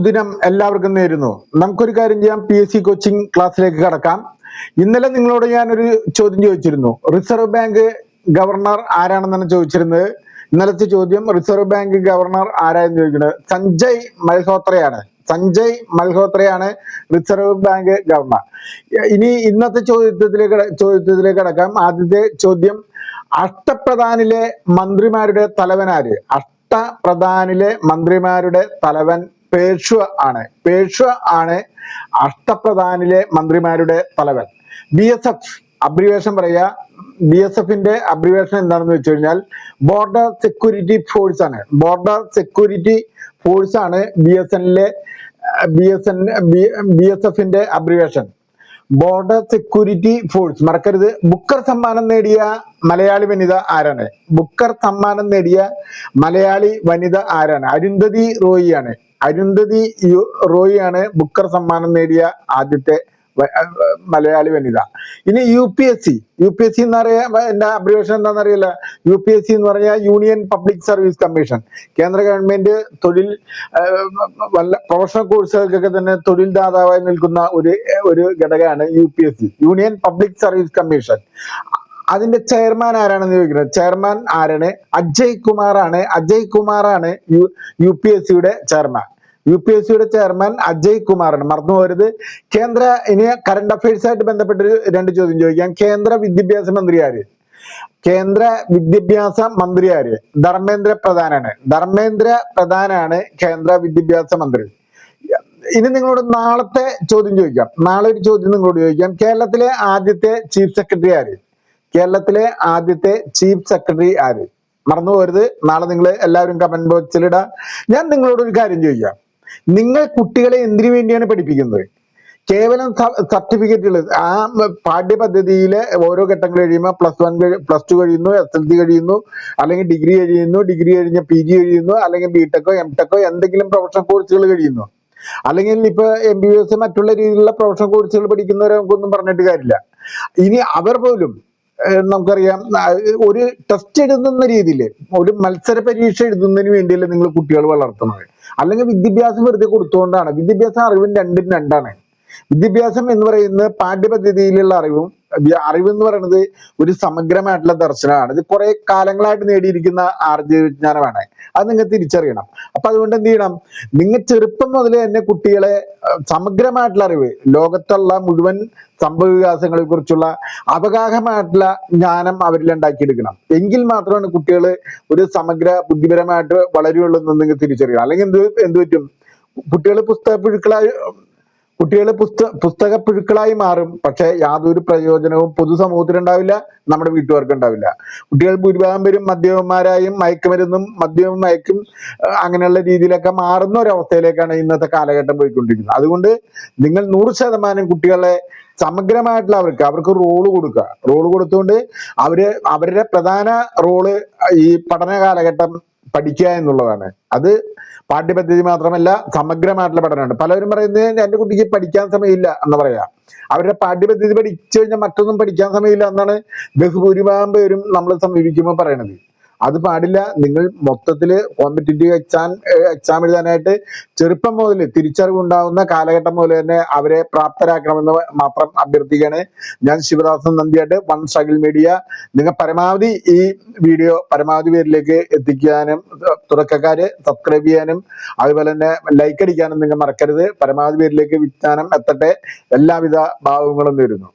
ദിനം എല്ലാവർക്കും നേരുന്നു. നമുക്കൊരു കാര്യം ചെയ്യാം, PSC കോച്ചിങ് ക്ലാസ്സിലേക്ക് കടക്കാം. ഇന്നലെ നിങ്ങളോട് ഞാനൊരു ചോദ്യം ചോദിച്ചിരുന്നു. റിസർവ് ബാങ്ക് ഗവർണർ ആരാണെന്നാണ് ചോദിച്ചിരുന്നത്. ഇന്നലത്തെ ചോദ്യം റിസർവ് ബാങ്ക് ഗവർണർ ആരായെന്ന് ചോദിക്കുന്നത് സഞ്ജയ് മൽഹോത്രയാണ്. സഞ്ജയ് മൽഹോത്രയാണ് റിസർവ് ബാങ്ക് ഗവർണർ. ഇനി ഇന്നത്തെ ചോദ്യത്തിലേക്ക് കടക്കാം. ആദ്യത്തെ ചോദ്യം, അഷ്ടപ്രധാനിലെ മന്ത്രിമാരുടെ തലവനാര്? അഷ്ടപ്രധാനിലെ മന്ത്രിമാരുടെ തലവൻ പേഷ്വ ആണ് അഷ്ടപ്രധാനിലെ മന്ത്രിമാരുടെ തലവൻ. BSF അബ്രിവേഷൻ പറയുക. BSFന്റെ അബ്രിവേഷൻ എന്താണെന്ന് വെച്ച് കഴിഞ്ഞാൽ ബോർഡർ സെക്യൂരിറ്റി ഫോഴ്സ് ആണ്. ബോർഡർ സെക്യൂരിറ്റി ഫോഴ്സ് ആണ് BSFന്റെ അബ്രിവേഷൻ. Border security force. മറക്കരുത്. ബുക്കർ സമ്മാനം നേടിയ മലയാളി വനിത ആരാണ്? ബുക്കർ സമ്മാനം നേടിയ മലയാളി വനിത ആരാണ്? അരുന്ധതി റോയിയാണ്. അരുന്ധതി റോയിയാണ് ബുക്കർ സമ്മാനം നേടിയ ആദ്യത്തെ മലയാളി വനിത. ഇനി UPSC എന്ന് പറയാ, എന്റെ അബ്രിവേഷൻ എന്താണെന്ന് അറിയില്ല. UPSC എന്ന് പറഞ്ഞാൽ യൂണിയൻ പബ്ലിക് സർവീസ് കമ്മീഷൻ. കേന്ദ്ര ഗവൺമെന്റ് തൊഴിൽ പ്രൊഫഷണൽ കോഴ്സുകൾക്കൊക്കെ തന്നെ തൊഴിൽ ദാതാവായി നിൽക്കുന്ന ഒരു ഘടകമാണ് UPSC, union public service commission. അതിന്റെ ചെയർമാൻ ആരാണെന്ന് ചോദിക്കുന്നത്. ചെയർമാൻ ആരാണ്? അജയ് കുമാറാണ് UPSCയുടെ ചെയർമാൻ. UPSCയുടെ ചെയർമാൻ അജയ് കുമാറാണ്. മറന്നു പോകരുത്. ഇനി കറണ്ട് അഫയേഴ്സ് ആയിട്ട് ബന്ധപ്പെട്ടൊരു രണ്ട് ചോദ്യം ചോദിക്കാം. കേന്ദ്ര വിദ്യാഭ്യാസ മന്ത്രി ആര്? ധർമ്മേന്ദ്ര പ്രധാനാണ് കേന്ദ്ര വിദ്യാഭ്യാസ മന്ത്രി. ഇനി നിങ്ങളോട് നാളത്തെ ചോദ്യം ചോദിക്കാം. നാളെ ഒരു ചോദ്യം നിങ്ങളോട് ചോദിക്കാം. കേരളത്തിലെ ആദ്യത്തെ ചീഫ് സെക്രട്ടറി ആര്? മറന്നു പോകരുത്. നാളെ നിങ്ങൾ എല്ലാവരും കമന്റ് ബോക്സിലിടാം. ഞാൻ നിങ്ങളോട് ഒരു കാര്യം ചോദിക്കാം. നിങ്ങൾ കുട്ടികളെ എന്തിനു വേണ്ടിയാണ് പഠിപ്പിക്കുന്നത്? കേവലം സർട്ടിഫിക്കറ്റുകൾ, ആ പാഠ്യപദ്ധതിയിലെ ഓരോ ഘട്ടങ്ങൾ കഴിയുമ്പോൾ +2 കഴിയുന്നു, SLC കഴിയുന്നു, അല്ലെങ്കിൽ ഡിഗ്രി കഴിയുന്നു, ഡിഗ്രി കഴിഞ്ഞ PG കഴിയുന്നു, അല്ലെങ്കിൽ BTechോ MTechോ എന്തെങ്കിലും പ്രൊഫഷണൽ കോഴ്സുകൾ കഴിയുന്നു, അല്ലെങ്കിൽ ഇപ്പൊ MBBS മറ്റുള്ള രീതിയിലുള്ള പ്രൊഫഷണൽ കോഴ്സുകൾ പഠിക്കുന്നവരെ നമുക്കൊന്നും പറഞ്ഞിട്ട് കാര്യമില്ല. ഇനി അവർ പോലും നമുക്കറിയാം, ഒരു ടെസ്റ്റ് എഴുതുന്ന രീതിയിൽ, ഒരു മത്സര പരീക്ഷ എഴുതുന്നതിന് വേണ്ടിയല്ലേ നിങ്ങൾ കുട്ടികൾ വളർത്തുന്നത്. അല്ലെങ്കിൽ വിദ്യാഭ്യാസം വെറുതെ കൊടുത്തുകൊണ്ടാണ്. വിദ്യാഭ്യാസം അറിവും രണ്ടും രണ്ടാണ്. വിദ്യാഭ്യാസം എന്ന് പറയുന്നത് പാഠ്യപദ്ധതിയിലുള്ള അറിവ് എന്ന് പറയുന്നത് ഒരു സമഗ്രമായിട്ടുള്ള ദർശനമാണ്. ഇത് കുറെ കാലങ്ങളായിട്ട് നേടിയിരിക്കുന്ന ആർജ്ജവിജ്ഞാനമാണ്. അത് നിങ്ങൾ തിരിച്ചറിയണം. അപ്പൊ അതുകൊണ്ട് എന്ത് ചെയ്യണം? നിങ്ങൾ ചെറുപ്പം മുതൽ തന്നെ കുട്ടികളെ സമഗ്രമായിട്ടുള്ള അറിവ്, ലോകത്തുള്ള മുഴുവൻ സംഭവ വികാസങ്ങളെ കുറിച്ചുള്ള അവഗാഹമായിട്ടുള്ള ജ്ഞാനം അവരിൽ ഉണ്ടാക്കിയെടുക്കണം. എങ്കിൽ മാത്രമാണ് കുട്ടികൾ ഒരു സമഗ്ര ബുദ്ധിപരമായിട്ട് വളരുള്ളൂ എന്ന് നിങ്ങൾ തിരിച്ചറിയണം. അല്ലെങ്കിൽ എന്ത് പറ്റും? കുട്ടികൾ പുസ്തക പുഴുക്കളായി മാറും. പക്ഷെ യാതൊരു പ്രയോജനവും പൊതുസമൂഹത്തിനുണ്ടാവില്ല, നമ്മുടെ വീട്ടുകാർക്ക് ഉണ്ടാവില്ല. കുട്ടികൾ ഭൂരിഭാഗം പേരും മദ്യപന്മാരായും മയക്കുമരുന്നും മയക്കും അങ്ങനെയുള്ള രീതിയിലൊക്കെ മാറുന്ന ഒരവസ്ഥയിലേക്കാണ് ഇന്നത്തെ കാലഘട്ടം പോയിക്കൊണ്ടിരിക്കുന്നത്. അതുകൊണ്ട് നിങ്ങൾ 100% കുട്ടികളെ സമഗ്രമായിട്ടുള്ള അവർക്ക് റോള് കൊടുത്തുകൊണ്ട് അവരുടെ പ്രധാന റോള് ഈ പഠന കാലഘട്ടം പഠിക്കുക എന്നുള്ളതാണ്. അത് പാഠ്യപദ്ധതി മാത്രമല്ല, സമഗ്രമായിട്ടുള്ള പഠനമുണ്ട്. പലരും പറയുന്നത് എൻ്റെ കുട്ടിക്ക് പഠിക്കാൻ സമയമില്ല എന്ന് പറയാം. അവരുടെ പാഠ്യപദ്ധതി പഠിച്ചു കഴിഞ്ഞാൽ മറ്റൊന്നും പഠിക്കാൻ സമയമില്ല എന്നാണ് ബഹുഭൂരിഭാഗം പേരും നമ്മൾ സമീപിക്കുമ്പോൾ പറയണത്. അത് പാടില്ല. നിങ്ങൾ മൊത്തത്തിൽ കോമ്പറ്റേറ്റീവ് എക്സാം എഴുതാനായിട്ട് ചെറുപ്പം മുതൽ തിരിച്ചറിവുണ്ടാവുന്ന കാലഘട്ടം മുതൽ തന്നെ അവരെ പ്രാപ്തരാക്കണമെന്ന് മാത്രം അഭ്യർത്ഥിക്കുകയാണ്. ഞാൻ ശിവദാസൻ നന്ദിയായിട്ട്, വൺ സ്ട്രഗിൾ മീഡിയ. നിങ്ങൾ പരമാവധി ഈ വീഡിയോ പരമാവധി പേരിലേക്ക് എത്തിക്കാനും, തുടക്കക്കാര് സബ്സ്ക്രൈബ് ചെയ്യാനും അതുപോലെ തന്നെ ലൈക്ക് അടിക്കാനും നിങ്ങൾ മറക്കരുത്. പരമാവധി പേരിലേക്ക് വിജ്ഞാനം എത്തട്ടെ. എല്ലാവിധ ഭാവങ്ങളും നേരുന്നു.